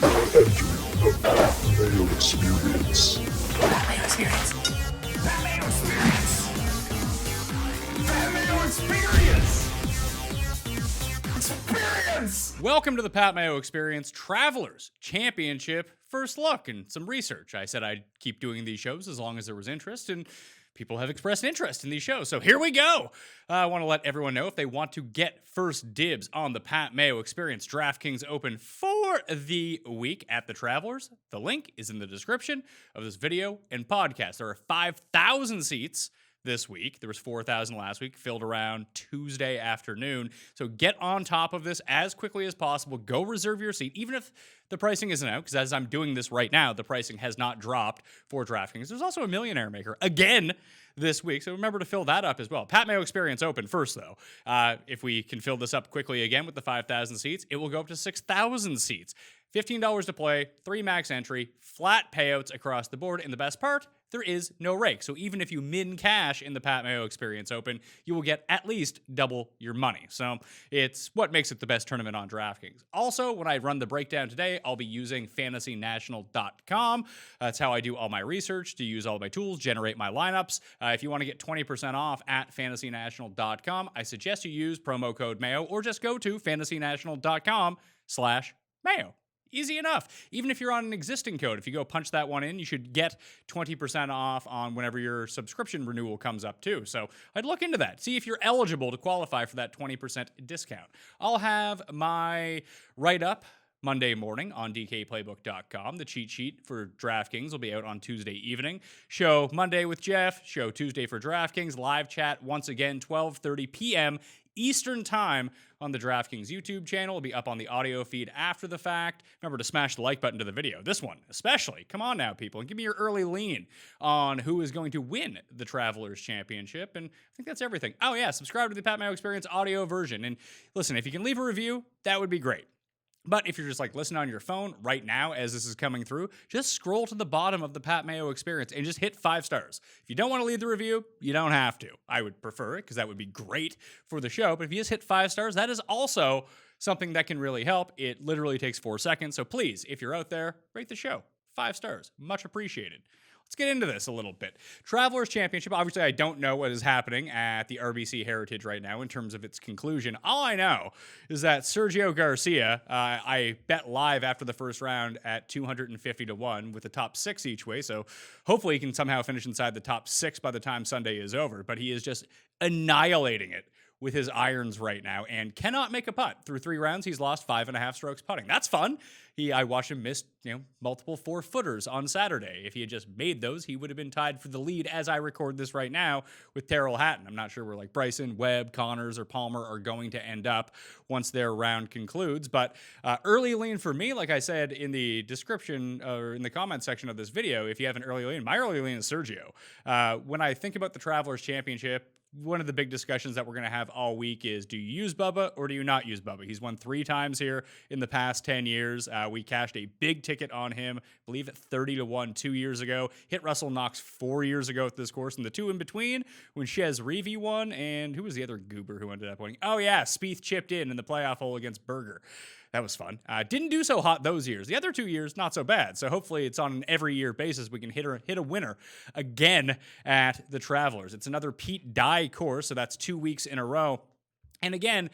The Mayo Experience. Mayo Experience. Mayo Experience. Mayo Experience. Experience. Welcome to the Pat Mayo Experience Travelers Championship First Look and some research. I said I'd keep doing these shows as long as there was interest, and people have expressed interest in these shows. So here we go. I want to let everyone know if they want to get first dibs on the Pat Mayo Experience DraftKings Open for the week at the Travelers. The link is in the description of this video and podcast. There are 5,000 seats this week. There was 4,000 last week, filled around Tuesday afternoon. So get on top of this as quickly as possible. Go reserve your seat, even if the pricing isn't out, because as I'm doing this right now, the pricing has not dropped for DraftKings. There's also a Millionaire maker again this week, so remember to fill that up as well. Pat Mayo Experience Open first, though. If we can fill this up quickly again with the 5,000 seats, it will go up to 6,000 seats. $15 to play, 3 max entry, flat payouts across the board, and the best part, there is no rake. So even if you min cash in the Pat Mayo Experience Open, you will get at least double your money. So it's what makes it the best tournament on DraftKings. Also, when I run the breakdown today, I'll be using fantasynational.com. That's how I do all my research, to use all my tools, generate my lineups. If you want to get 20% off at fantasynational.com, I suggest you use promo code Mayo or just go to fantasynational.com/Mayo. Easy enough. Even if you're on an existing code, if you go punch that one in, you should get 20% off on whenever your subscription renewal comes up too. So I'd look into that. See if you're eligible to qualify for that 20% discount. I'll have my write-up Monday morning on dkplaybook.com. The cheat sheet for DraftKings will be out on Tuesday evening. Show Monday with Jeff. Show Tuesday for DraftKings. Live chat once again, 12:30 p.m. Eastern Time on the DraftKings YouTube channel. It'll be up on the audio feed after the fact. Remember to smash the like button to the video. This one, especially. Come on now, people, and give me your early lean on who is going to win the Travelers Championship. And I think that's everything. Oh, yeah, subscribe to the Pat Mayo Experience audio version. And listen, if you can leave a review, that would be great. But if you're just like listening on your phone right now as this is coming through, just scroll to the bottom of the Pat Mayo Experience and just hit 5 stars. If you don't want to leave the review, you don't have to. I would prefer it because that would be great for the show. But if you just hit 5 stars, that is also something that can really help. It literally takes 4 seconds. So please, if you're out there, rate the show. 5 stars. Much appreciated. Let's get into this a little bit. Travelers Championship, obviously I don't know what is happening at the RBC Heritage right now in terms of its conclusion. All I know is that Sergio Garcia, I bet live after the first round at 250-1 with the top 6 each way, so hopefully he can somehow finish inside the top 6 by the time Sunday is over, but he is just annihilating it with his irons right now and cannot make a putt. Through 3 rounds, he's lost 5.5 strokes putting. That's fun. I watched him miss, multiple 4-footers on Saturday. If he had just made those, he would have been tied for the lead as I record this right now with Tyrrell Hatton. I'm not sure where like Bryson, Webb, Connors, or Palmer are going to end up once their round concludes. But early lean for me, like I said in the description or in the comment section of this video, if you have an early lean, my early lean is Sergio. When I think about the Travelers Championship, one of the big discussions that we're going to have all week is, do you use Bubba or do you not use Bubba? He's won 3 times here in the past 10 years. We cashed a big ticket on him, I believe at 30-1 2 years ago. Hit Russell Knox 4 years ago at this course. And the 2 in between, when Chez Reavie won, and who was the other goober who ended up winning? Oh yeah, Spieth chipped in the playoff hole against Berger. That was fun. Didn't do so hot those years. The other 2 years, not so bad. So hopefully it's on an every year basis. We can hit a winner again at the Travelers. It's another Pete Dye course, so that's 2 weeks in a row. And again,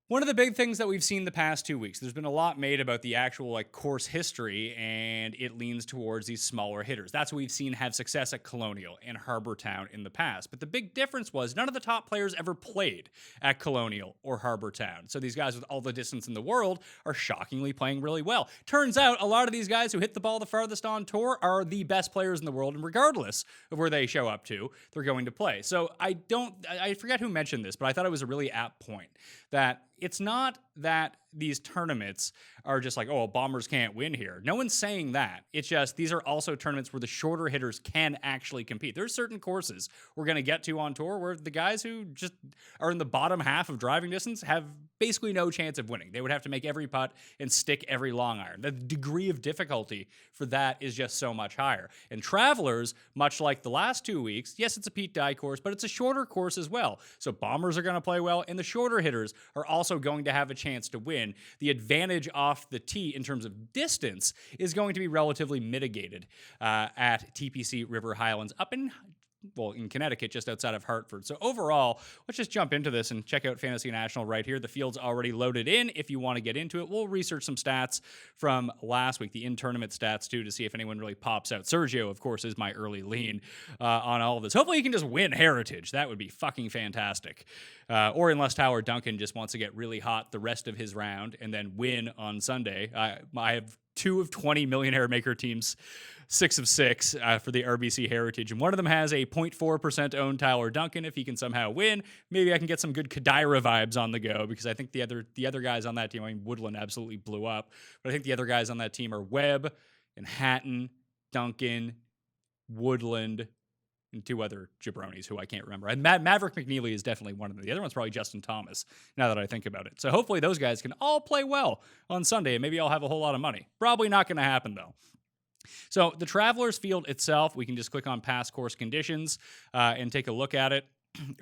one of the big things that we've seen the past 2 weeks, there's been a lot made about the actual course history, and it leans towards these smaller hitters. That's what we've seen have success at Colonial and Harbour Town in the past. But the big difference was none of the top players ever played at Colonial or Harbour Town. So these guys with all the distance in the world are shockingly playing really well. Turns out a lot of these guys who hit the ball the farthest on tour are the best players in the world, and regardless of where they show up to, they're going to play. So I forget who mentioned this, but I thought it was a really apt point that it's not that these tournaments are just like, oh, bombers can't win here. No one's saying that. It's just these are also tournaments where the shorter hitters can actually compete. There's certain courses we're going to get to on tour where the guys who just are in the bottom half of driving distance have basically no chance of winning. They would have to make every putt and stick every long iron. The degree of difficulty for that is just so much higher. And Travelers, much like the last 2 weeks, yes, it's a Pete Dye course, but it's a shorter course as well. So bombers are going to play well, and the shorter hitters are also going to have a chance to win win, the advantage off the tee in terms of distance is going to be relatively mitigated at TPC River Highlands up in Connecticut, just outside of Hartford. So overall, let's just jump into this and check out Fantasy National right here. The field's already loaded in. If you want to get into it, we'll research some stats from last week, the in-tournament stats too, to see if anyone really pops out. Sergio, of course, is my early lean on all of this. Hopefully he can just win Heritage. That would be fucking fantastic. Or unless Tyler Duncan just wants to get really hot the rest of his round and then win on Sunday. I have 2 of 20 Millionaire Maker teams, 6 of 6 for the RBC Heritage. And one of them has a 0.4% owned Tyler Duncan. If he can somehow win, maybe I can get some good Kadira vibes on the go, because I think the other guys on that team, I mean, Woodland absolutely blew up, but I think the other guys on that team are Webb and Hatton, Duncan, Woodland, and 2 other jabronis who I can't remember. And Maverick McNeely is definitely one of them. The other one's probably Justin Thomas, now that I think about it. So hopefully those guys can all play well on Sunday, and maybe I'll have a whole lot of money. Probably not going to happen, though. So the Travelers field itself, we can just click on past course conditions and take a look at it.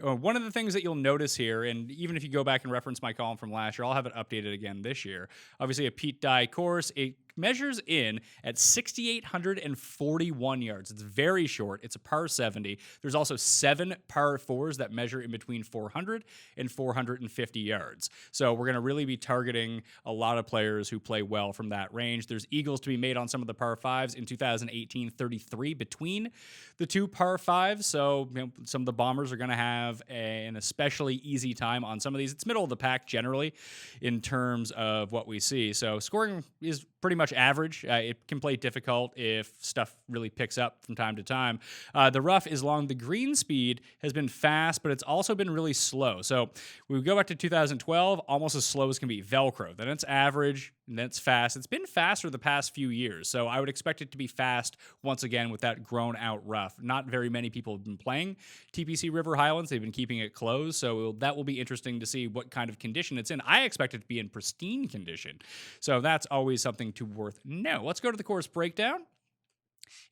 One of the things that you'll notice here, and even if you go back and reference my column from last year, I'll have it updated again this year. Obviously, a Pete Dye course, it measures in at 6,841 yards. It's very short. It's a par 70. There's also 7 par 4s that measure in between 400 and 450 yards. So we're going to really be targeting a lot of players who play well from that range. There's eagles to be made on some of the par 5s in 2018, 33 between the 2 par 5s. So some of the bombers are going to have an especially easy time on some of these. It's middle of the pack generally in terms of what we see. So scoring is pretty much average. It can play difficult if stuff really picks up from time to time. The rough is long. The green speed has been fast, but it's also been really slow. So we go back to 2012, almost as slow as can be. Velcro. Then it's average, and then it's fast. It's been faster the past few years, so I would expect it to be fast once again with that grown out rough. Not very many people have been playing TPC River Highlands. They've been keeping it closed, so that will be interesting to see what kind of condition it's in. I expect it to be in pristine condition, so that's always something to worth know. Let's go to the course breakdown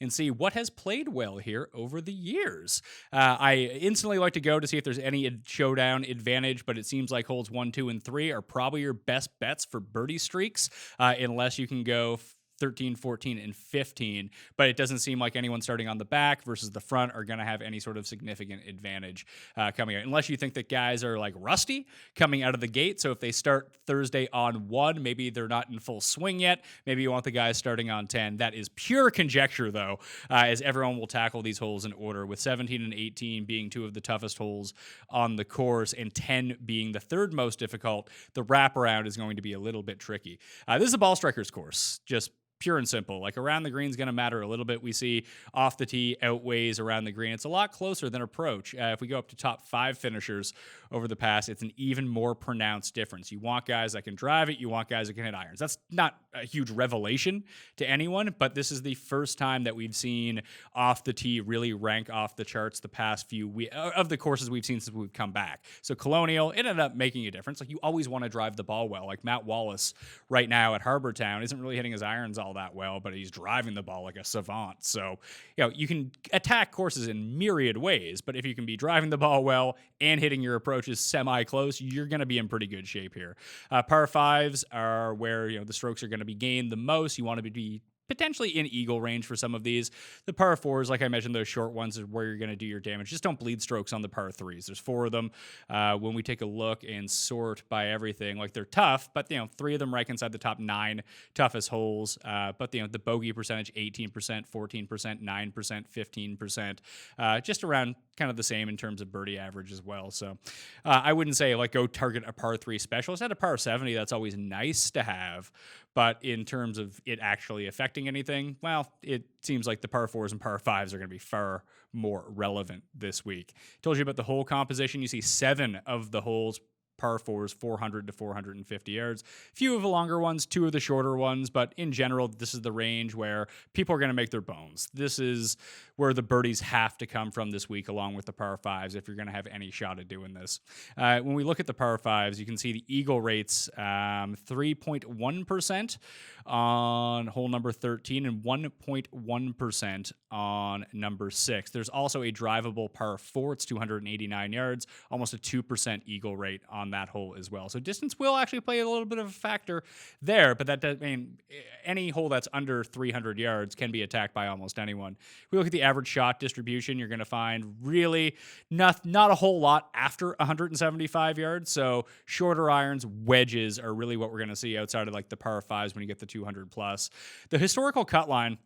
and see what has played well here over the years. I instantly like to go to see if there's any showdown advantage, but it seems like holes 1, 2, and 3 are probably your best bets for birdie streaks, unless you can go 13, 14, and 15, but it doesn't seem like anyone starting on the back versus the front are going to have any sort of significant advantage coming out, unless you think that guys are like rusty coming out of the gate. So if they start Thursday on 1, maybe they're not in full swing yet. Maybe you want the guys starting on 10. That is pure conjecture, though, as everyone will tackle these holes in order, with 17 and 18 being 2 of the toughest holes on the course and 10 being the 3rd most difficult. The wraparound is going to be a little bit tricky. This is a ball strikers course, just pure and simple. Like, around the green is going to matter a little bit. We see off the tee outweighs around the green. It's a lot closer than approach. If we go up to top 5 finishers over the past, it's an even more pronounced difference. You want guys that can drive it. You want guys that can hit irons. That's not a huge revelation to anyone, but this is the first time that we've seen off the tee really rank off the charts the past few of the courses we've seen since we've come back. So Colonial, it ended up making a difference. Like, you always want to drive the ball well. Like Matt Wallace right now at Harbour Town isn't really hitting his irons all that well, but he's driving the ball like a savant. So, you can attack courses in myriad ways, but if you can be driving the ball well and hitting your approaches semi-close, you're going to be in pretty good shape here. Par 5s are where, the strokes are going to be gained the most. You want to be potentially in eagle range for some of these. The par 4s, like I mentioned, those short ones are where you're going to do your damage. Just don't bleed strokes on the par 3s. There's 4 of them. When we take a look and sort by everything, like, they're tough, but 3 of them rank inside the top 9 toughest holes. But the bogey percentage, 18%, 14%, 9%, 15%, just around kind of the same in terms of birdie average as well. So I wouldn't say like go target a par 3 specialist. At a par 70, that's always nice to have. But in terms of it actually affecting anything, well, it seems like the par 4s and par 5s are going to be far more relevant this week. Told you about the hole composition. You see 7 of the holes par 4s, 400 to 450 yards. Few of the longer ones, 2 of the shorter ones, but in general, this is the range where people are going to make their bones. This is where the birdies have to come from this week, along with the par 5s, if you're going to have any shot at doing this. When we look at the par 5s, you can see the eagle rates, 3.1% on hole number 13 and 1.1% on number 6. There's also a drivable par 4. It's 289 yards, almost a 2% eagle rate on on that hole as well. So distance will actually play a little bit of a factor there, but that does mean any hole that's under 300 yards can be attacked by almost anyone. If we look at the average shot distribution, you're going to find really not a whole lot after 175 yards. So shorter irons, wedges are really what we're going to see outside of like the par fives when you get the 200 plus. The historical cut line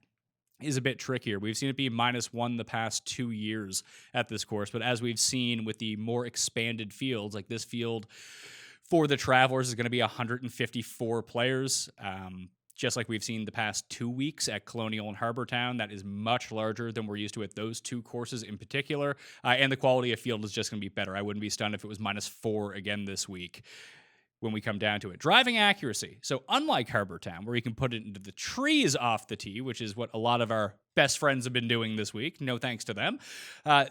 is a bit trickier. We've seen it be -1 the past 2 years at this course, but as we've seen with the more expanded fields, like this field for the Travelers is going to be 154 players. Just like we've seen the past 2 weeks at Colonial and Harbour Town, that is much larger than we're used to at those two courses in particular. And the quality of field is just going to be better. I wouldn't be stunned if it was -4 again this week when we come down to it. Driving accuracy. So unlike Harbour Town, where you can put it into the trees off the tee, which is what a lot of our best friends have been doing this week, no thanks to them,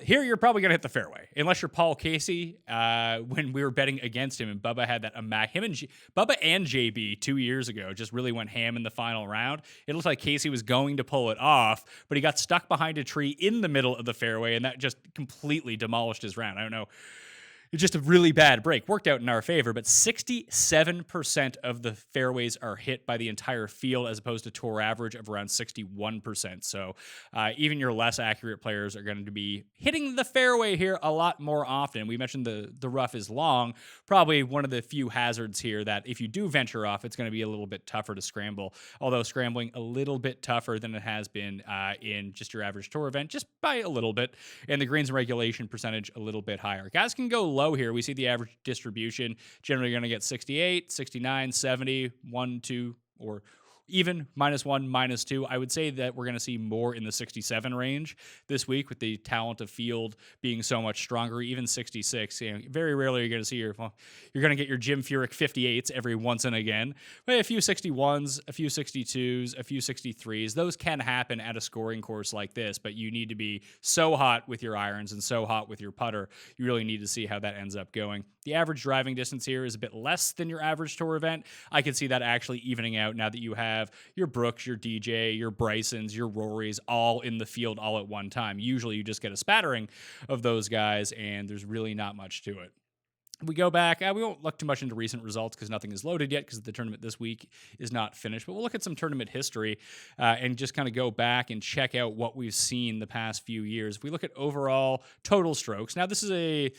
here you're probably going to hit the fairway. Unless you're Paul Casey, when we were betting against him, and Bubba had that Bubba and JB 2 years ago just really went ham in the final round. It looked like Casey was going to pull it off, but he got stuck behind a tree in the middle of the fairway, and that just completely demolished his round. I don't know. It's just a really bad break. Worked out in our favor, but 67% of the fairways are hit by the entire field as opposed to tour average of around 61%. So even your less accurate players are going to be hitting the fairway here a lot more often. We mentioned the rough is long. Probably one of the few hazards here that if you do venture off, it's going to be a little bit tougher to scramble, although scrambling a little bit tougher than it has been in just your average tour event, just by a little bit, and the greens and regulation percentage a little bit higher. Guys can go low here. We see the average distribution generally going to get 68, 69, 70, 1, 2, or even -1, -2. I would say that we're going to see more in the 67 range this week with the talent of field being so much stronger, even 66. You know, very rarely you're going to see you're going to get your Jim Furyk 58s every once and again. But a few 61s, a few 62s, a few 63s. Those can happen at a scoring course like this, but you need to be so hot with your irons and so hot with your putter. You really need to see how that ends up going. The average driving distance here is a bit less than your average tour event. I could see that actually evening out now that you have your Brooks, your DJ, your Brysons, your Rorys all in the field all at one time. Usually you just get a spattering of those guys, and there's really not much to it. If we go back, we won't look too much into recent results because nothing is loaded yet because the tournament this week is not finished. But we'll look at some tournament history and just kind of go back and check out what we've seen the past few years. If we look at overall total strokes, now this is a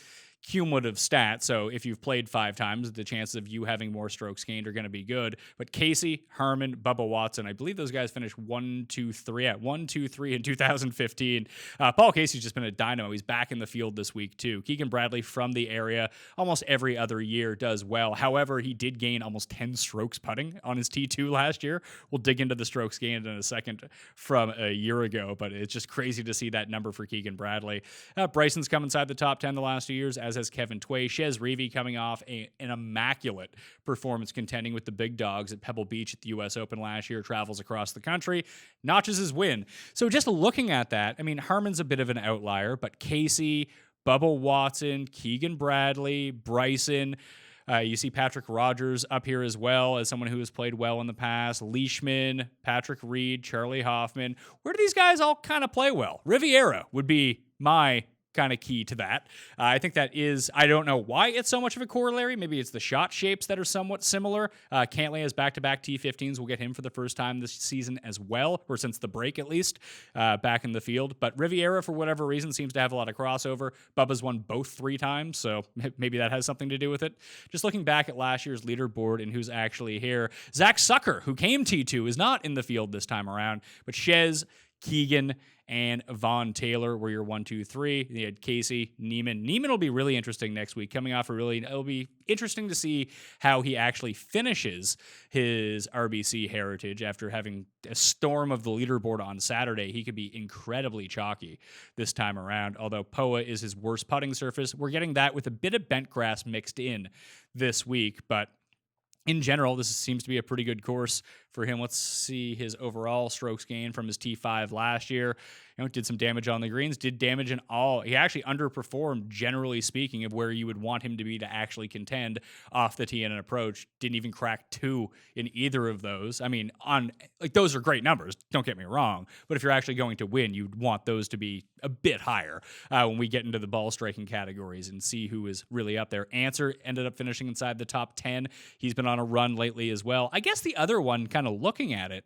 cumulative stat, so if you've played 5 times, the chances of you having more strokes gained are going to be good. But Casey, Harmon, Bubba Watson, I believe those guys finished 1, 2, 3 at 1, 2, 3 in 2015. Paul Casey's just been a dynamo. He's back in the field this week too. Keegan Bradley from the area, almost every other year does well. However, he did gain almost 10 strokes putting on his T2 last year. We'll dig into the strokes gained in a second from a year ago, but it's just crazy to see that number for Keegan Bradley. Bryson's come inside the top 10 the last 2 years, as has Kevin Tway. Shez Reavie coming off an immaculate performance contending with the big dogs at Pebble Beach at the U.S. Open last year, travels across the country, notches his win. So just looking at that, I mean, Harmon's a bit of an outlier, but Casey, Bubba Watson, Keegan Bradley, Bryson, you see Patrick Rogers up here as well as someone who has played well in the past. Leishman, Patrick Reed, Charlie Hoffman. Where do these guys all kind of play well? Riviera would be my kind of key to that. I think that is, I don't know why it's so much of a corollary. Maybe it's the shot shapes that are somewhat similar. Cantlay has back-to-back T15s. We'll get him for the first time this season as well, or since the break at least, back in the field. But Riviera, for whatever reason, seems to have a lot of crossover. Bubba's won both 3 times, so maybe that has something to do with it. Just looking back at last year's leaderboard and who's actually here, Zach Sucker, who came T2, is not in the field this time around, but Shez, Keegan, and Vaughn Taylor were your 1, 2, 3. You had Casey, Neiman. Neiman will be really interesting next week. Coming off it'll be interesting to see how he actually finishes his RBC heritage after having a storm of the leaderboard on Saturday. He could be incredibly chalky this time around, although POA is his worst putting surface. We're getting that with a bit of bent grass mixed in this week, but in general, this seems to be a pretty good course for him. Let's see his overall strokes gain from his T5 last year. did some damage on the greens, did damage in all. He actually underperformed, generally speaking, of where you would want him to be to actually contend off the tee in an approach. Didn't even crack 2 in either of those. I mean, those are great numbers, don't get me wrong, but if you're actually going to win, you'd want those to be a bit higher when we get into the ball striking categories and see who is really up there. Answer ended up finishing inside the top 10. He's been on a run lately as well. I guess the other one, kind of looking at it,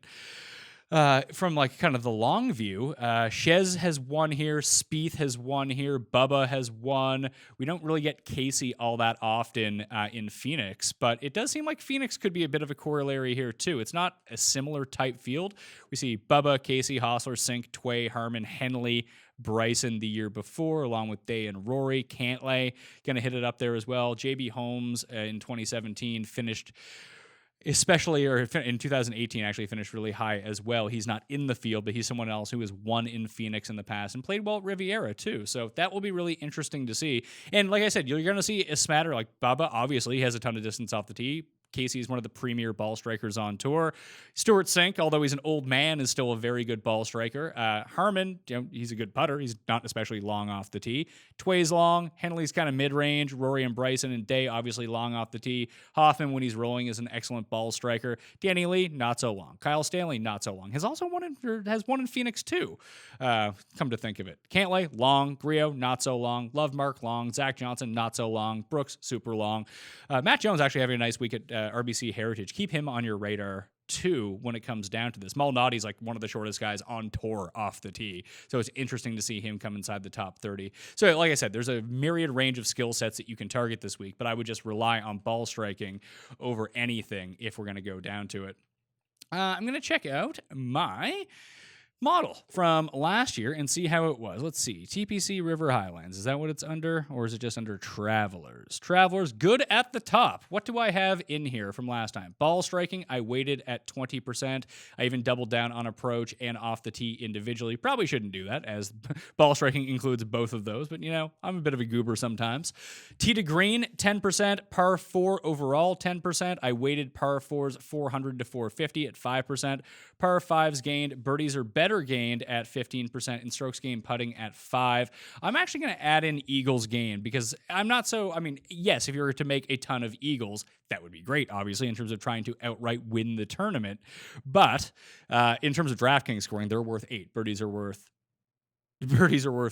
from like kind of the long view, Shez has won here, Spieth has won here, Bubba has won. We don't really get Casey all that often in Phoenix, but it does seem like Phoenix could be a bit of a corollary here too. It's not a similar type field. We see Bubba, Casey, Hostler, Sink, Tway, Harman, Henley, Bryson the year before, along with Day and Rory. Cantlay going to hit it up there as well. JB Holmes in 2017 finished, especially, or in 2018 actually finished really high as well. He's not in the field, but he's someone else who has won in Phoenix in the past and played well at Riviera too. So that will be really interesting to see. And like I said, you're going to see a smatter. Like Bubba obviously has a ton of distance off the tee. Casey is one of the premier ball strikers on tour. Stuart Sink, although he's an old man, is still a very good ball striker. Harman, he's a good putter. He's not especially long off the tee. Tway's long. Henley's kind of mid-range. Rory and Bryson and Day obviously long off the tee. Hoffman, when he's rolling, is an excellent ball striker. Danny Lee, not so long. Kyle Stanley, not so long. Has won in Phoenix too. Come to think of it. Cantlay, long. Griot, not so long. Lovemark, long. Zach Johnson, not so long. Brooks, super long. Matt Jones actually having a nice week at RBC Heritage. Keep him on your radar too when it comes down to this. Malnati's like one of the shortest guys on tour off the tee, so it's interesting to see him come inside the top 30. So like I said, there's a myriad range of skill sets that you can target this week, but I would just rely on ball striking over anything if we're going to go down to it. I'm going to check out my model from last year and see how it was. Let's see. TPC River Highlands. Is that what it's under? Or is it just under Travelers? Travelers, good at the top. What do I have in here from last time? Ball striking, I weighted at 20%. I even doubled down on approach and off the tee individually. Probably shouldn't do that, as ball striking includes both of those, but I'm a bit of a goober sometimes. Tee to green, 10%. Par 4 overall, 10%. I weighted par 4s 400 to 450 at 5%. Par 5s gained. Birdies are better gained at 15%, and strokes gained putting at 5%. I'm actually going to add in eagles gained because yes, if you were to make a ton of eagles, that would be great, obviously, in terms of trying to outright win the tournament. But in terms of DraftKings scoring, they're worth 8. Birdies are worth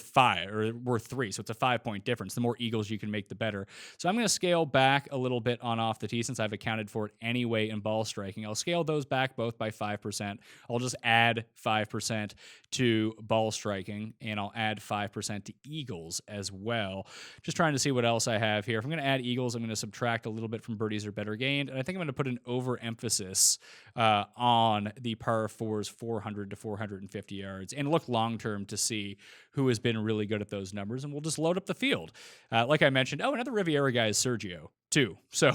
5 or worth 3. So it's a 5-point difference. The more eagles you can make, the better. So I'm going to scale back a little bit on off the tee since I've accounted for it anyway in ball striking. I'll scale those back both by 5%. I'll just add 5% to ball striking, and I'll add 5% to eagles as well. Just trying to see what else I have here. If I'm going to add eagles, I'm going to subtract a little bit from birdies or better gained. And I think I'm going to put an overemphasis on the par 4s 400 to 450 yards and look long-term to see who has been really good at those numbers, and we'll just load up the field. Like I mentioned, another Riviera guy is Sergio too. So,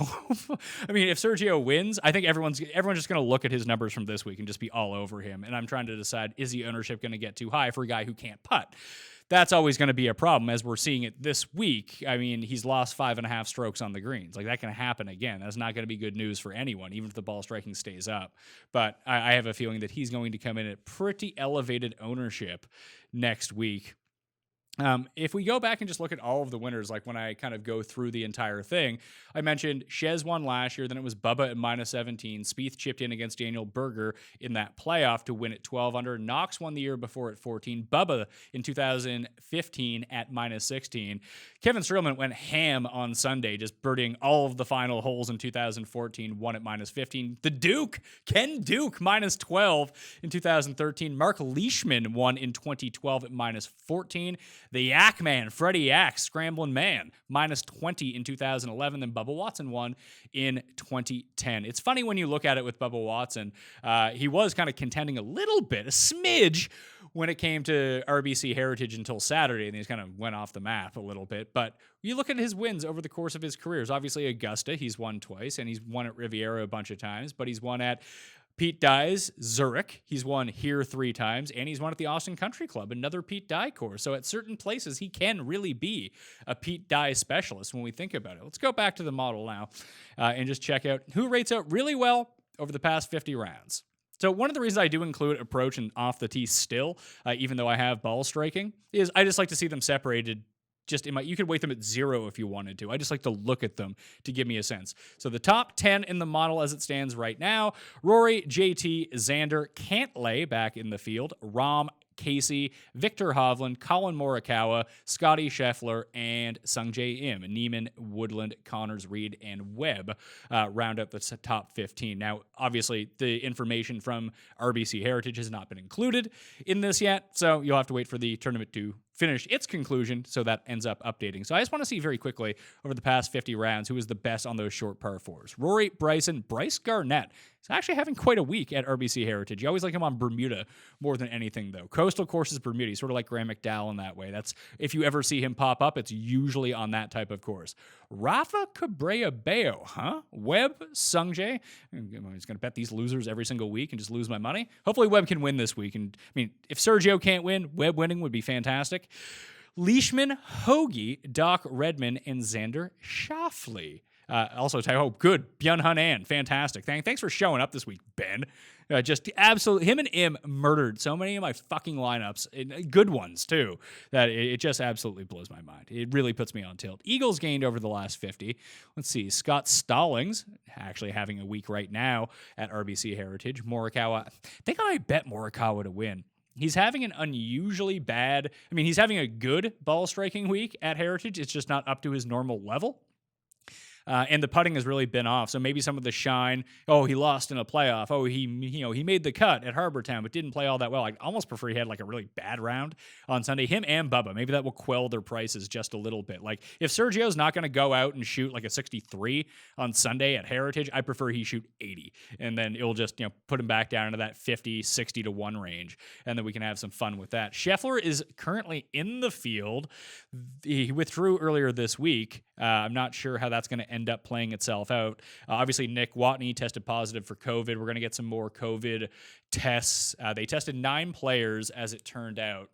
if Sergio wins, I think everyone's just going to look at his numbers from this week and just be all over him. And I'm trying to decide, is the ownership going to get too high for a guy who can't putt? That's always going to be a problem, as we're seeing it this week. He's lost 5.5 strokes on the greens. Like, that can happen again. That's not going to be good news for anyone, even if the ball striking stays up. But I have a feeling that he's going to come in at pretty elevated ownership next week. If we go back and just look at all of the winners, like when I kind of go through the entire thing, I mentioned Shez won last year, then it was Bubba at -17. Spieth chipped in against Daniel Berger in that playoff to win at 12 under. Knox won the year before at 14. Bubba in 2015 at -16. Kevin Streelman went ham on Sunday, just birdieing all of the final holes in 2014, won at -15. The Duke, Ken Duke, -12 in 2013. Mark Leishman won in 2012 at -14. The Yak Man, Freddie Yak, Scrambling Man, -20 in 2011. Then Bubba Watson won in 2010. It's funny when you look at it with Bubba Watson. He was kind of contending a little bit, a smidge, when it came to RBC Heritage until Saturday, and he kind of went off the map a little bit. But you look at his wins over the course of his career. Obviously, Augusta, he's won twice, and he's won at Riviera a bunch of times, but he's won at Pete Dye's Zurich. He's won here 3 times, and he's won at the Austin Country Club, another Pete Dye course. So at certain places, he can really be a Pete Dye specialist when we think about it. Let's go back to the model now and just check out who rates out really well over the past 50 rounds. So one of the reasons I do include approach and off the tee still, even though I have ball striking, is I just like to see them separated. You could weight them at 0 if you wanted to. I just like to look at them to give me a sense. So the top 10 in the model as it stands right now: Rory, JT, Xander, Cantlay back in the field, Rahm, Casey, Victor Hovland, Colin Morikawa, Scotty Scheffler, and Sungjae Im. Neiman, Woodland, Connors, Reed, and Webb round out the top 15. Now, obviously, the information from RBC Heritage has not been included in this yet, so you'll have to wait for the tournament to finish its conclusion, so that ends up updating. So I just want to see very quickly over the past 50 rounds who was the best on those short par fours. Rory, Bryce Garnett. He's actually having quite a week at RBC Heritage. You always like him on Bermuda more than anything, though. Coastal courses, Bermuda. He's sort of like Graham McDowell in that way. That's, if you ever see him pop up, it's usually on that type of course. Rafa Cabrera Bello, huh? Webb, Sungjae. I'm just going to bet these losers every single week and just lose my money. Hopefully Webb can win this week. And I mean, if Sergio can't win, Webb winning would be fantastic. Leishman, Hoagie, Doc Redman, and Xander Schauffele. Also, good. Byung-Hun An, fantastic. Thanks for showing up this week, Ben. Just absolutely, him and Im murdered so many of my fucking lineups, good ones too, that it just absolutely blows my mind. It really puts me on tilt. Eagles gained over the last 50. Let's see, Scott Stallings, actually having a week right now at RBC Heritage. Morikawa, I think I might bet Morikawa to win. He's having an unusually bad, he's having a good ball striking week at Heritage. It's just not up to his normal level. And the putting has really been off. So maybe some of the shine. Oh, he lost in a playoff. Oh, he made the cut at Harbortown, but didn't play all that well. I almost prefer he had like a really bad round on Sunday. Him and Bubba. Maybe that will quell their prices just a little bit. Like if Sergio's not going to go out and shoot like a 63 on Sunday at Heritage, I prefer he shoot 80, and then it'll just put him back down into that 50, 60 to 1 range, and then we can have some fun with that. Scheffler is currently in the field. He withdrew earlier this week. I'm not sure how that's going to end up playing itself out. Obviously, Nick Watney tested positive for COVID. We're going to get some more COVID tests. They tested 9 players, as it turned out,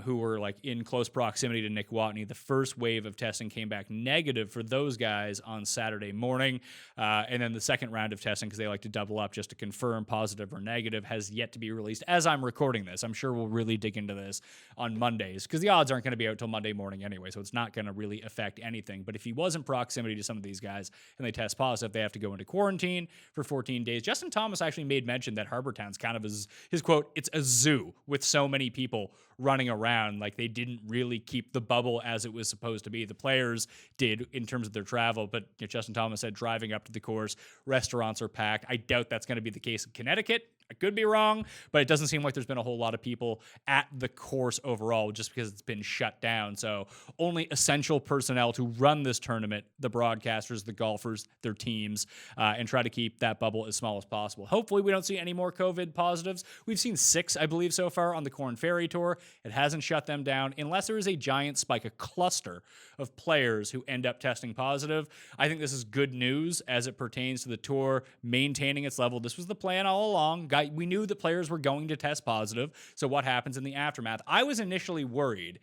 who were like in close proximity to Nick Watney. The first wave of testing came back negative for those guys on Saturday morning. And then the second round of testing, because they like to double up just to confirm positive or negative, has yet to be released as I'm recording this. I'm sure we'll really dig into this on Mondays, because the odds aren't going to be out till Monday morning anyway, so it's not going to really affect anything. But if he was in proximity to some of these guys and they test positive, they have to go into quarantine for 14 days. Justin Thomas actually made mention that Harbortown's kind of his quote, it's a zoo with so many people running around. Like they didn't really keep the bubble as it was supposed to be. The players did in terms of their travel, but Justin Thomas said driving up to the course, restaurants are packed. I doubt that's going to be the case in Connecticut. I could be wrong, but it doesn't seem like there's been a whole lot of people at the course overall, just because it's been shut down. So only essential personnel to run this tournament, the broadcasters, the golfers, their teams, and try to keep that bubble as small as possible. Hopefully we don't see any more COVID positives. We've seen 6, I believe, so far on the Corn Ferry Tour. It hasn't shut them down unless there is a giant spike, a cluster of players who end up testing positive. I think this is good news as it pertains to the tour maintaining its level. This was the plan all along. We knew that players were going to test positive. So what happens in the aftermath? I was initially worried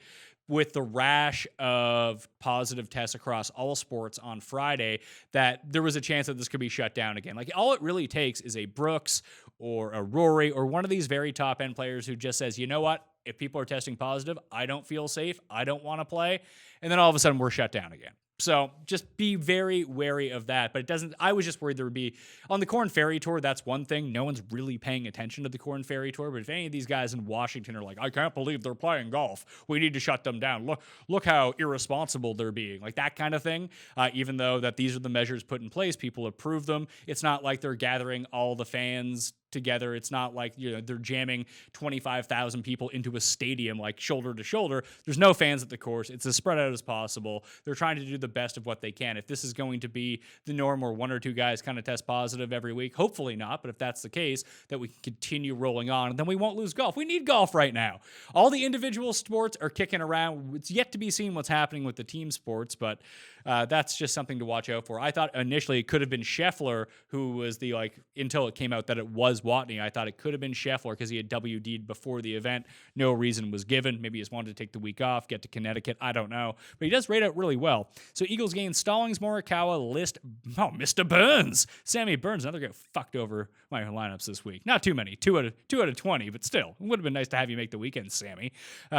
with the rash of positive tests across all sports on Friday that there was a chance that this could be shut down again. Like all it really takes is a Brooks or a Rory or one of these very top end players who just says, you know what? If people are testing positive, I don't feel safe. I don't want to play. And then all of a sudden we're shut down again. So just be very wary of that. But it doesn't, I was just worried there would be, on the Corn Ferry Tour, that's one thing. No one's really paying attention to the Corn Ferry Tour. But if any of these guys in Washington are like, I can't believe they're playing golf, we need to shut them down. Look how irresponsible they're being. Like that kind of thing. Even though that these are the measures put in place, people approve them. It's not like they're gathering all the fans together. It's not like they're jamming 25,000 people into a stadium like shoulder to shoulder. There's no fans at the course. It's as spread out as possible. They're trying to do the best of what they can. If this is going to be the norm where 1 or 2 guys kind of test positive every week, hopefully not, but if that's the case, that we can continue rolling on, and then we won't lose golf. We need golf right now. All the individual sports are kicking around. It's yet to be seen what's happening with the team sports, but that's just something to watch out for. I thought initially it could have been Scheffler who was the, until it came out that it was Watney, I thought it could have been Scheffler because he had WD'd before the event. No reason was given. Maybe he just wanted to take the week off, get to Connecticut. I don't know. But he does rate out really well. So Eagles gain Stallings, Morikawa, List. Oh, Mr. Burns. Sammy Burns, another guy who fucked over my lineups this week. Not too many. 2 out of 20, but still. It would have been nice to have you make the weekend, Sammy.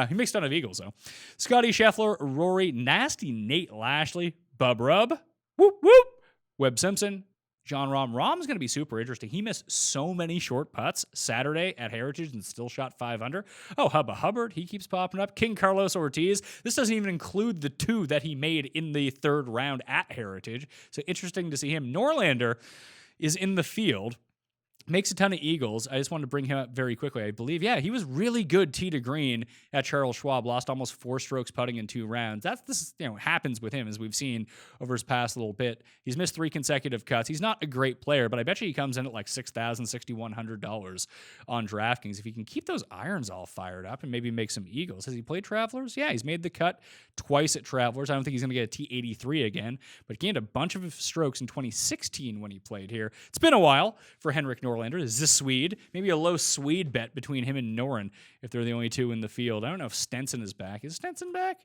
He makes ton of Eagles, though. Scotty Scheffler, Rory, Nasty Nate Lashley, Bub Rub, whoop, whoop, Webb Simpson, John Rahm. Rahm's going to be super interesting. He missed so many short putts Saturday at Heritage and still shot 5 under. Oh, Hubba Hubbard, he keeps popping up. King Carlos Ortiz. This doesn't even include the 2 that he made in the 3rd round at Heritage. So interesting to see him. Norlander is in the field. Makes a ton of Eagles. I just wanted to bring him up very quickly. I believe, he was really good tee to green at Charles Schwab. Lost almost 4 strokes putting in 2 rounds. This happens with him, as we've seen over his past little bit. He's missed 3 consecutive cuts. He's not a great player, but I bet you he comes in at like $6,000, $6,100 on DraftKings. If he can keep those irons all fired up and maybe make some Eagles. Has he played Travelers? Yeah, he's made the cut twice at Travelers. I don't think he's going to get a T83 again, but gained a bunch of strokes in 2016 when he played here. It's been a while for Henrik Norlander. Is this Swede? Maybe a low Swede bet between him and Noren if they're the only 2 in the field. I don't know if Stenson is back. Is Stenson back?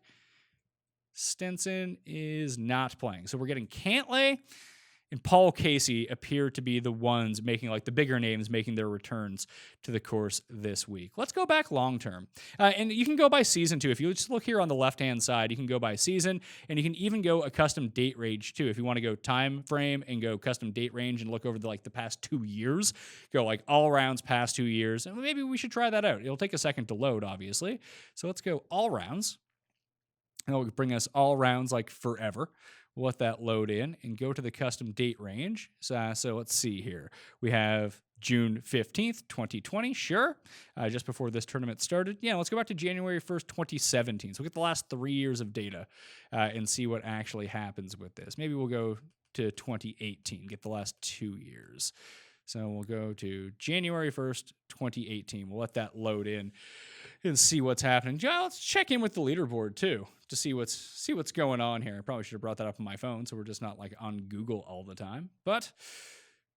Stenson is not playing. So we're getting Cantlay and Paul Casey appear to be the ones making, the bigger names making their returns to the course this week. Let's go back long term. And you can go by season too. If you just look here on the left-hand side, you can go by season, and you can even go a custom date range too. If you want to go time frame and go custom date range and look over the past 2 years, go all rounds past 2 years. And maybe we should try that out. It'll take a second to load, obviously. So let's go all rounds. And it'll bring us all rounds forever. We'll let that load in and go to the custom date range. So let's see here. We have June 15th, 2020. Sure. Just before this tournament started. Yeah, let's go back to January 1st, 2017. So we'll get the last 3 years of data and see what actually happens with this. Maybe we'll go to 2018, get the last 2 years. So we'll go to January 1st, 2018. We'll let that load in and see what's happening. Let's check in with the leaderboard too to see what's going on here. I probably should have brought that up on my phone so we're just not on Google all the time. But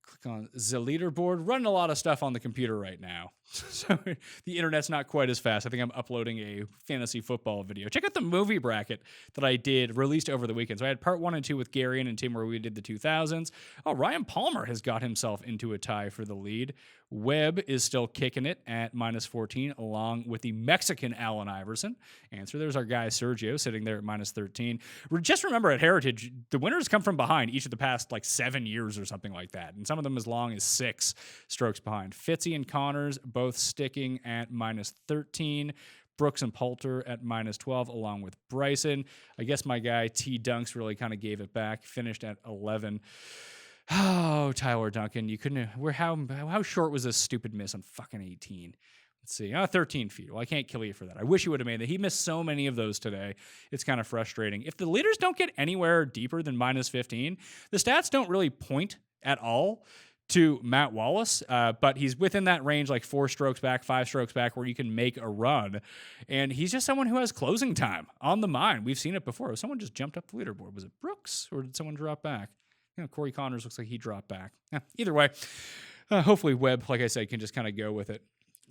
click on the leaderboard. Running a lot of stuff on the computer right now. So the internet's not quite as fast. I think I'm uploading a fantasy football video. Check out the movie bracket that I did, released over the weekend. So I had part 1 and 2 with Gary and Tim where we did the 2000s. Oh, Ryan Palmer has got himself into a tie for the lead. Webb is still kicking it at -14 along with the Mexican Allen Iverson. Answer, there's our guy Sergio sitting there at -13. Just remember at Heritage, the winners come from behind each of the past 7 years or something like that. And some of them as long as 6 strokes behind. Fitzy and Connors both sticking at -13. Brooks and Poulter at -12 along with Bryson. I guess my guy T Dunks really kind of gave it back. Finished at 11. Oh, Tyler Duncan, you couldn't. How short was this stupid miss on fucking 18? Let's see. 13 feet. Well, I can't kill you for that. I wish he would have made that. He missed so many of those today. It's kind of frustrating. If the leaders don't get anywhere deeper than -15, the stats don't really point at all to Matt Wallace, but he's within that range, 4 strokes back, 5 strokes back, where you can make a run. And he's just someone who has closing time on the mind. We've seen it before. Someone just jumped up the leaderboard. Was it Brooks, or did someone drop back? Corey Connors looks like he dropped back. Either way, hopefully Webb, like I said, can just kind of go with it.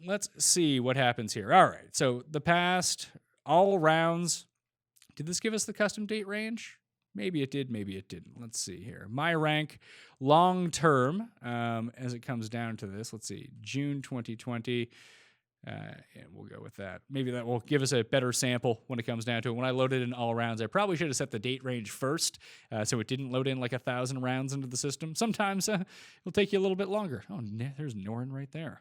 Let's see what happens here. All right, so the past all rounds. Did this give us the custom date range? Maybe it did, maybe it didn't. Let's see here. My rank long term as it comes down to this. Let's see, June 2020. And we'll go with that. Maybe that will give us a better sample when it comes down to it. When I loaded in all rounds, I probably should have set the date range first so it didn't load in 1,000 rounds into the system. Sometimes it'll take you a little bit longer. Oh, there's Noren right there.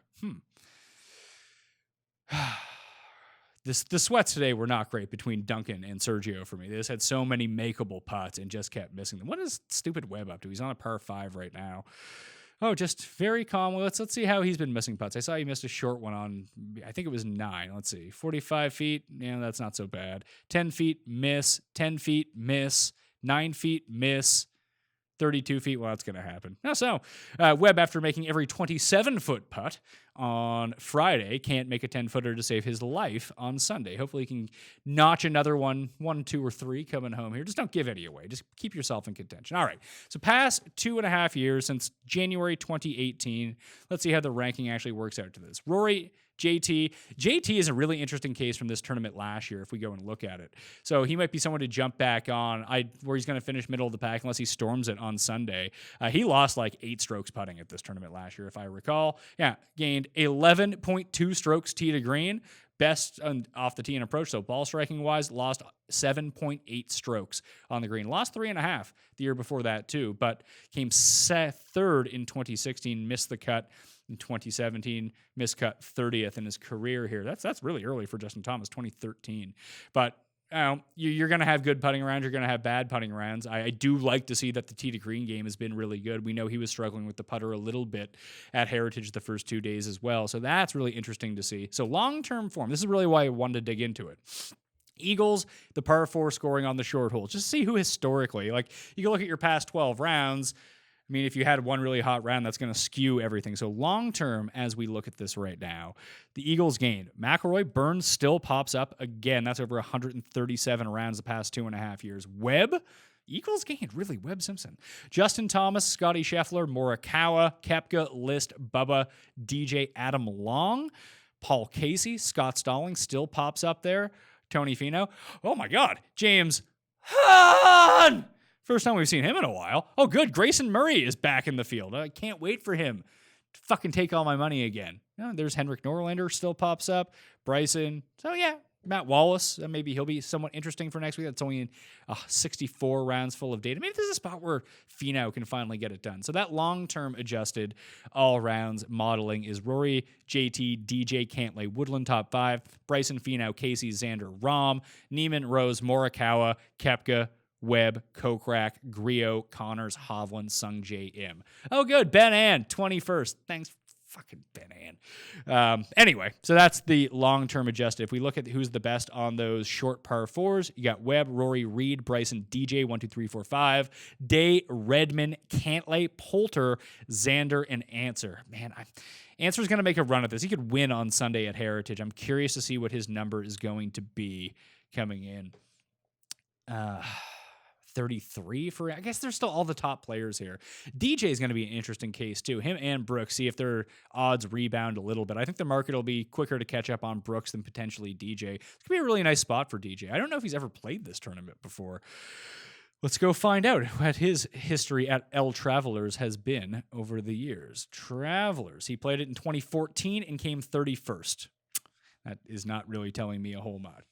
The sweats today were not great between Duncan and Sergio for me. They just had so many makeable putts and just kept missing them. What is stupid Webb up to? He's on a par 5 right now. Oh, just very calm. Let's see how he's been missing putts. I saw he missed a short one on, I think it was 9. Let's see. 45 feet. Yeah, that's not so bad. 10 feet, miss. 10 feet, miss. 9 feet, miss. 32 feet. Well, that's going to happen. So, Webb, after making every 27-foot putt on Friday. Can't make a 10-footer to save his life on Sunday. Hopefully he can notch another one, 2 or 3 coming home here. Just don't give any away. Just keep yourself in contention. All right. So past 2.5 years since January 2018. Let's see how the ranking actually works out to this. Rory, JT is a really interesting case from this tournament last year if we go and look at it. So he might be someone to jump back on where he's going to finish middle of the pack unless he storms it on Sunday. He lost like 8 strokes putting at this tournament last year, if I recall. Yeah, gained 11.2 strokes tee to green. Best off the tee and approach. So ball striking wise, lost 7.8 strokes on the green. Lost 3.5 the year before that too, but came third in 2016, missed the cut. In 2017, miscut 30th in his career here. That's really early for Justin Thomas, 2013. But you're going to have good putting rounds. You're going to have bad putting rounds. I do like to see that the tee to green game has been really good. We know he was struggling with the putter a little bit at Heritage the first 2 days as well. So that's really interesting to see. So long-term form, this is really why I wanted to dig into it. Eagles, the par 4 scoring on the short hole. Just see who historically, like you can look at your past 12 rounds. I mean, if you had one really hot round, that's going to skew everything. So long term, as we look at this right now, the Eagles gained. McIlroy, Burns still pops up again. That's over 137 rounds the past 2.5 years. Webb, Eagles gained, really, Webb Simpson. Justin Thomas, Scotty Scheffler, Morikawa, Koepka, List, Bubba, DJ, Adam Long, Paul Casey, Scott Stallings still pops up there. Tony Finau. Oh my God, James Hahn! First time we've seen him in a while. Oh, good. Grayson Murray is back in the field. I can't wait for him to fucking take all my money again. There's Henrik Norlander still pops up. Bryson. So, yeah, Matt Wallace. Maybe he'll be somewhat interesting for next week. That's only 64 rounds full of data. Maybe there's a spot where Finau can finally get it done. So that long-term adjusted all-rounds modeling is Rory, JT, DJ, Cantlay, Woodland top 5, Bryson, Finau, Casey, Xander, Rahm, Neiman, Rose, Morikawa, Koepka, Webb, Kokrak, Griot, Connors, Hovland, Sung J. Im. Oh, good. Ben Ann, 21st. Thanks, fucking Ben Ann. Anyway, so that's the long-term adjusted. If we look at who's the best on those short par 4s, you got Webb, Rory, Reed, Bryson, DJ, 1, 2, 3, 4, 5, Day, Redmond, Cantlay, Poulter, Xander, and Answer. Man, Answer's going to make a run at this. He could win on Sunday at Heritage. I'm curious to see what his number is going to be coming in. 33 for, I guess there's still all the top players here. DJ is going to be an interesting case too. Him and Brooks, see if their odds rebound a little bit. I think the market will be quicker to catch up on Brooks than potentially DJ. It's going to be a really nice spot for DJ. I don't know if he's ever played this tournament before. Let's go find out what his history at El Travelers has been over the years. Travelers, he played it in 2014 and came 31st. That is not really telling me a whole lot.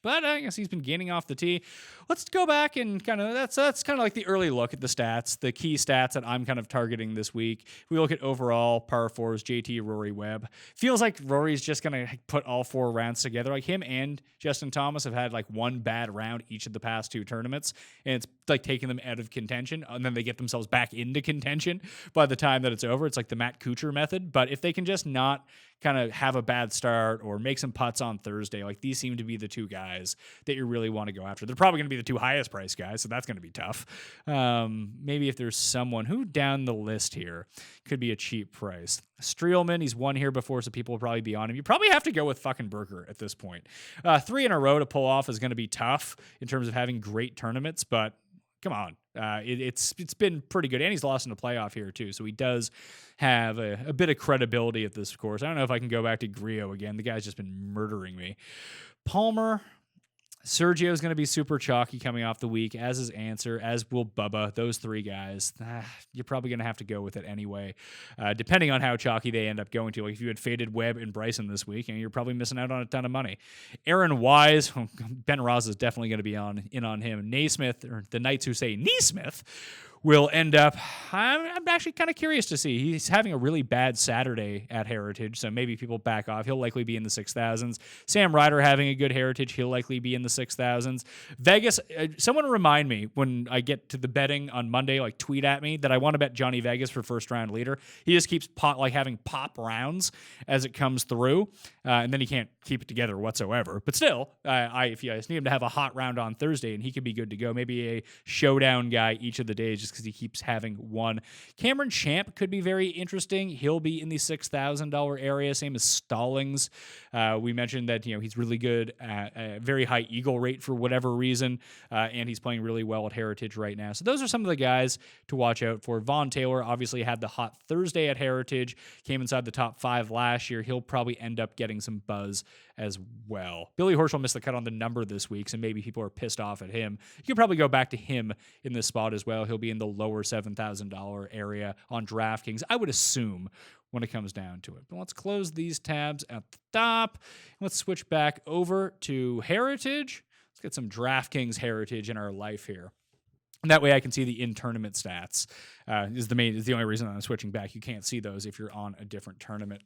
But I guess he's been gaining off the tee. Let's go back and kind of, that's kind of like the early look at the stats, the key stats that I'm kind of targeting this week. If we look at overall par 4s, JT, Rory, Webb. Feels like Rory's just going to put all 4 rounds together. Like him and Justin Thomas have had like one bad round each of the past 2 tournaments, and it's like taking them out of contention, and then they get themselves back into contention by the time that it's over. It's like the Matt Kuchar method. But if they can just not kind of have a bad start or make some putts on Thursday, like these seem to be the 2 guys that you really want to go after. They're probably going to be the 2 highest price guys, so that's going to be tough. Maybe if there's someone who down the list here could be a cheap price. Streelman, he's won here before, so people will probably be on him. You probably have to go with fucking Berger at this point. 3 in a row to pull off is going to be tough in terms of having great tournaments, but come on. It's been pretty good. And he's lost in the playoff here, too. So he does have a bit of credibility at this course. I don't know if I can go back to Griot again. The guy's just been murdering me. Palmer, Sergio's going to be super chalky coming off the week, as is Answer, as will Bubba. Those 3 guys, you're probably going to have to go with it anyway, depending on how chalky they end up going to. Like if you had faded Webb and Bryson this week, and you're probably missing out on a ton of money. Aaron Wise, Ben Ross is definitely going to be in on him. Naismith, or the Knights who say Neesmith, will end up, I'm actually kind of curious to see. He's having a really bad Saturday at Heritage, so maybe people back off. He'll likely be in the 6,000s. Sam Ryder having a good Heritage, he'll likely be in the 6,000s. Vegas, someone remind me when I get to the betting on Monday, like tweet at me that I want to bet Johnny Vegas for first round leader. He just keeps having pop rounds as it comes through, and then he can't keep it together whatsoever. But still, if you just need him to have a hot round on Thursday, and he could be good to go. Maybe a showdown guy each of the days, just just because he keeps having one. Cameron Champ could be very interesting. He'll be in the $6,000 area, same as Stallings. We mentioned that he's really good at a very high eagle rate for whatever reason, and he's playing really well at Heritage right now. So those are some of the guys to watch out for. Vaughn Taylor obviously had the hot Thursday at Heritage, came inside the top 5 last year. He'll probably end up getting some buzz as well. Billy Horschel missed the cut on the number this week, so maybe people are pissed off at him. You can probably go back to him in this spot as well. He'll be in the lower $7,000 area on DraftKings, I would assume, when it comes down to it. But let's close these tabs at the top. Let's switch back over to Heritage. Let's get some DraftKings Heritage in our life here. And that way I can see the in-tournament stats. Is the only reason I'm switching back. You can't see those if you're on a different tournament.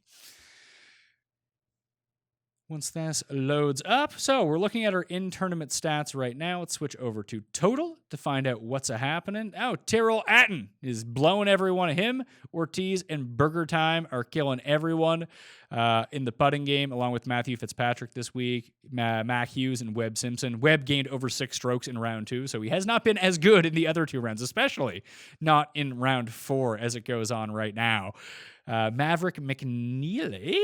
Once this loads up, so we're looking at our in-tournament stats right now. Let's switch over to total to find out what's happening. Oh, Tyrrell Atten is blowing every one of him. Ortiz and Burger Time are killing everyone in the putting game, along with Matthew Fitzpatrick this week, Mac Hughes and Webb Simpson. Webb gained over 6 strokes in round 2, so he has not been as good in the other 2 rounds, especially not in round 4 as it goes on right now. Maverick McNeely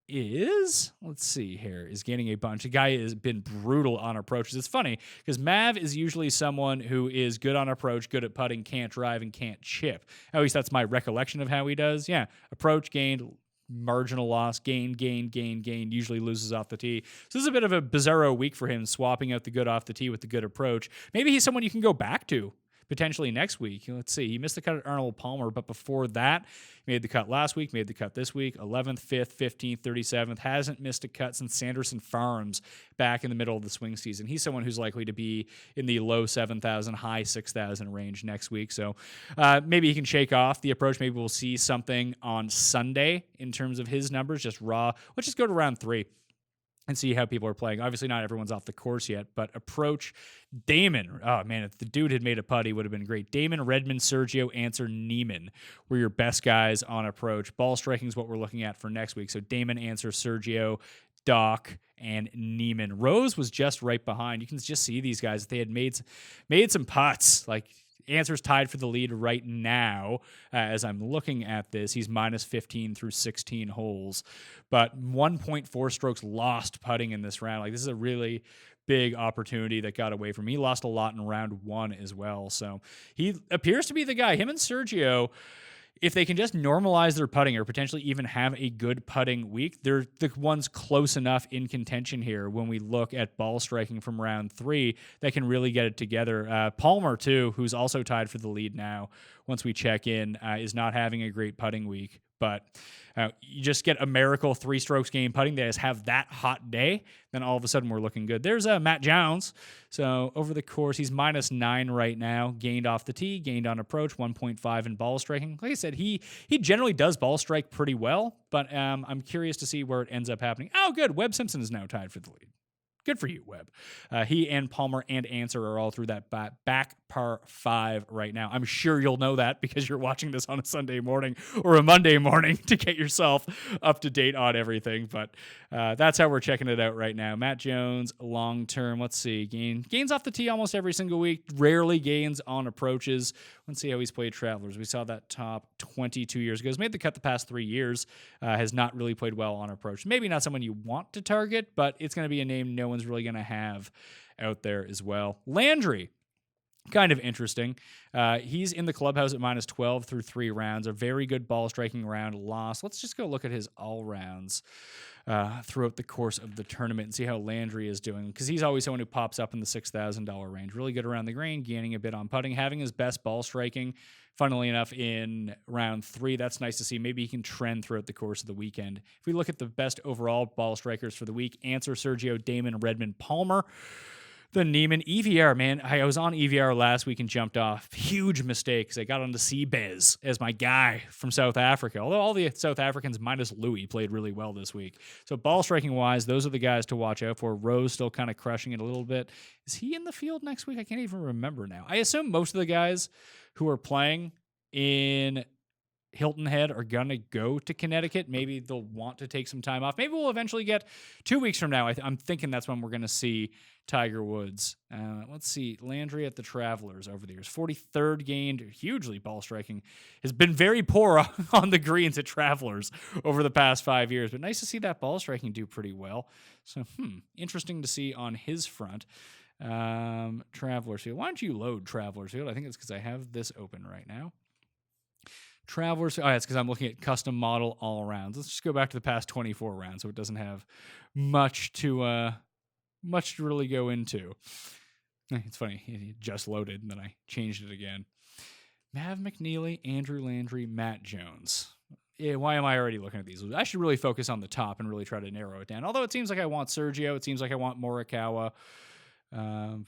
is gaining a bunch. The guy has been brutal on approaches. It's funny because Mav is usually someone who is good on approach, good at putting, can't drive, and can't chip. At least that's my recollection of how he does. Yeah, approach, gained, marginal loss, gain, usually loses off the tee. So this is a bit of a bizarro week for him, swapping out the good off the tee with the good approach. Maybe he's someone you can go back to potentially next week. Let's see. He missed the cut at Arnold Palmer, but before that, he made the cut last week, made the cut this week, 11th, 5th, 15th, 37th. Hasn't missed a cut since Sanderson Farms back in the middle of the swing season. He's someone who's likely to be in the low 7,000, high 6,000 range next week. So maybe he can shake off the approach. Maybe we'll see something on Sunday in terms of his numbers, just raw. Let's just go to round 3. And see how people are playing. Obviously, not everyone's off the course yet, but approach Damon. Oh, man, if the dude had made a putt, he would have been great. Damon, Redmond, Sergio, Answer, Neiman were your best guys on approach. Ball striking is what we're looking at for next week. So Damon, Answer, Sergio, Doc, and Neiman. Rose was just right behind. You can just see these guys. They had made some putts. Like, Answer's tied for the lead right now. As I'm looking at this, he's minus 15 through 16 holes, but 1.4 strokes lost putting in this round. Like, this is a really big opportunity that got away from him. He lost a lot in round 1 as well. So he appears to be the guy. Him and Sergio, if they can just normalize their putting or potentially even have a good putting week, they're the ones close enough in contention here when we look at ball striking from round 3 that can really get it together. Palmer, too, who's also tied for the lead now, once we check in, is not having a great putting week. But you just get a miracle 3 strokes game putting. They just have that hot day, then all of a sudden we're looking good. There's Matt Jones. So over the course, he's minus 9 right now. Gained off the tee, gained on approach, 1.5 in ball striking. Like I said, he generally does ball strike pretty well, but I'm curious to see where it ends up happening. Oh, good. Webb Simpson is now tied for the lead. Good for you, Webb. He and Palmer and Answer are all through that back par 5 right now. I'm sure you'll know that because you're watching this on a Sunday morning or a Monday morning to get yourself up to date on everything. But that's how we're checking it out right now. Matt Jones, long term. Let's see. Gains off the tee almost every single week. Rarely gains on approaches. Let's see how he's played Travelers. We saw that top 22 years ago. He's made the cut the past 3 years. Has not really played well on approach. Maybe not someone you want to target, but it's going to be a name no one's really going to have out there as well. Landry, kind of interesting. He's in the clubhouse at minus 12 through 3 rounds. A very good ball striking round loss. Let's just go look at his all rounds throughout the course of the tournament and see how Landry is doing, because he's always someone who pops up in the $6,000 range. Really good around the green, gaining a bit on putting, having his best ball striking, funnily enough, in round 3. That's nice to see. Maybe he can trend throughout the course of the weekend. If we look at the best overall ball strikers for the week, Answer, Sergio, Damon, Redmond, Palmer. The Neiman EVR, man. I was on EVR last week and jumped off. Huge mistake because I got on the Seabez as my guy from South Africa. Although all the South Africans minus Louis played really well this week. So ball striking wise, those are the guys to watch out for. Rose still kind of crushing it a little bit. Is he in the field next week? I can't even remember now. I assume most of the guys who are playing in Hilton Head are going to go to Connecticut. Maybe they'll want to take some time off. Maybe we'll eventually get 2 weeks from now. I'm thinking that's when we're going to see Tiger Woods. Let's see. Landry at the Travelers over the years. 43rd gained, hugely ball striking. Has been very poor on the greens at Travelers over the past 5 years. But nice to see that ball striking do pretty well. So, interesting to see on his front. Travelers Field. Why don't you load Travelers Field? I think it's because I have this open right now. Travelers. Oh, it's because I'm looking at custom model all rounds. Let's just go back to the past 24 rounds, so it doesn't have much to really go into. It's funny. It just loaded, and then I changed it again. Mav McNeely, Andrew Landry, Matt Jones. Yeah, why am I already looking at these? I should really focus on the top and really try to narrow it down. Although it seems like I want Sergio. It seems like I want Morikawa. I'm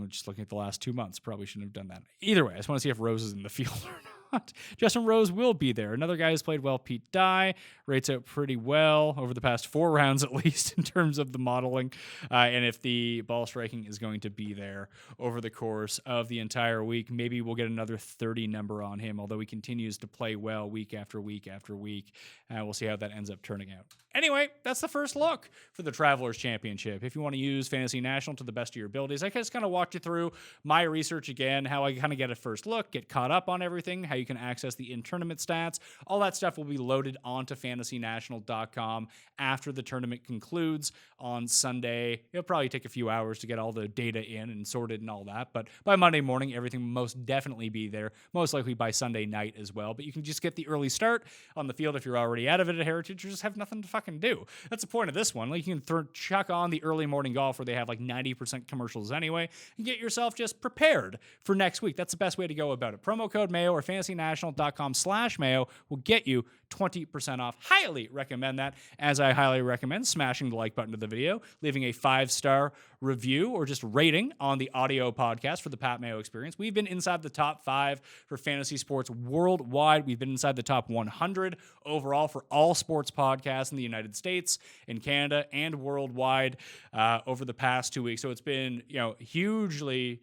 just looking at the last 2 months. Probably shouldn't have done that. Either way, I just want to see if Rose is in the field or not. Justin Rose will be there. Another guy who's played well, Pete Dye, rates out pretty well over the past 4 rounds at least in terms of the modeling. And if the ball striking is going to be there over the course of the entire week, maybe we'll get another 30 number on him, although he continues to play well week after week after week. We'll see how that ends up turning out. Anyway, that's the first look for the Travelers Championship. If you want to use Fantasy National to the best of your abilities, I just kind of walked you through my research again, how I kind of get a first look, get caught up on everything, how you can access the in-tournament stats. All that stuff will be loaded onto fantasynational.com after the tournament concludes on Sunday. It'll probably take a few hours to get all the data in and sorted and all that, but by Monday morning, everything will most definitely be there, most likely by Sunday night as well. But you can just get the early start on the field if you're already out of it at Heritage or just have nothing to fucking do. That's the point of this one. Like, you can chuck on the early morning golf where they have like 90% commercials anyway and get yourself just prepared for next week. That's the best way to go about it. Promo code Mayo or fantasynational.com/Mayo will get you 20% off. Highly recommend that, as I highly recommend smashing the like button to the video, leaving a 5-star review or just rating on the audio podcast for the Pat Mayo Experience. We've been inside the top 5 for fantasy sports worldwide. We've been inside the top 100 overall for all sports podcasts in the United States, in Canada, and worldwide over the past 2 weeks. So it's been, hugely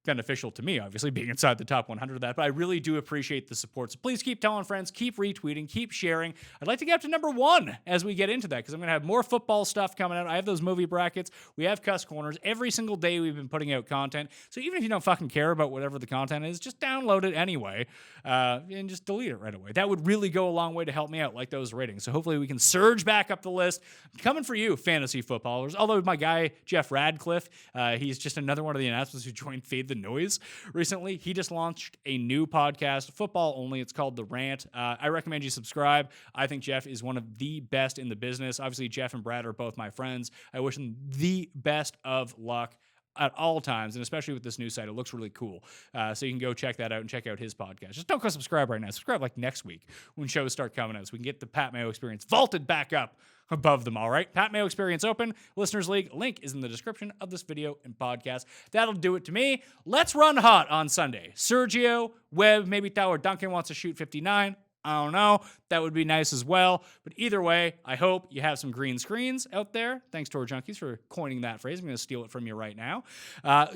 beneficial to me, obviously, being inside the top 100 of that, but I really do appreciate the support. So please keep telling friends, keep retweeting, keep sharing. I'd like to get up to number 1 as we get into that, because I'm going to have more football stuff coming out. I have those movie brackets. We have Cuss Corners. Every single day we've been putting out content. So even if you don't fucking care about whatever the content is, just download it anyway and just delete it right away. That would really go a long way to help me out, like those ratings. So hopefully we can surge back up the list. I'm coming for you, fantasy footballers. Although my guy, Jeff Radcliffe, he's just another one of the announcements who joined Fade the Noise recently. He just launched a new podcast, football only. It's called The Rant. I recommend you subscribe. I think Jeff is one of the best in the business. Obviously, Jeff and Brad are both my friends. I wish them the best of luck at all times, and especially with this new site. It looks really cool. So you can go check that out and check out his podcast. Just don't go subscribe right now. Subscribe like next week when shows start coming out so we can get the Pat Mayo Experience vaulted back up above them all, right? Pat Mayo Experience Open, Listeners League. Link is in the description of this video and podcast. That'll do it to me. Let's run hot on Sunday. Sergio, Webb, maybe Tower Duncan wants to shoot 59. I don't know. That would be nice as well. But either way, I hope you have some green screens out there. Thanks, Tour Junkies, for coining that phrase. I'm going to steal it from you right now.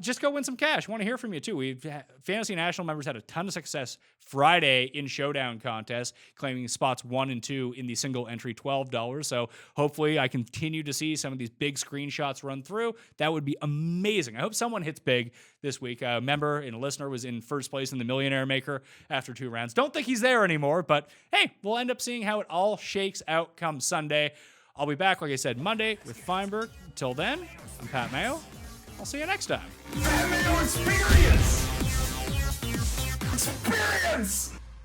Just go win some cash. I want to hear from you, too. Fantasy National members had a ton of success Friday in Showdown contests, claiming spots 1 and 2 in the single entry $12. So hopefully I continue to see some of these big screenshots run through. That would be amazing. I hope someone hits big this week. A member and a listener was in first place in the Millionaire Maker after 2 rounds. Don't think he's there anymore, but hey, we'll end up seeing how it all shakes out come Sunday. I'll be back, like I said, Monday with Feinberg. Until then, I'm Pat Mayo. I'll see you next time. Pat Mayo Experience! Experience!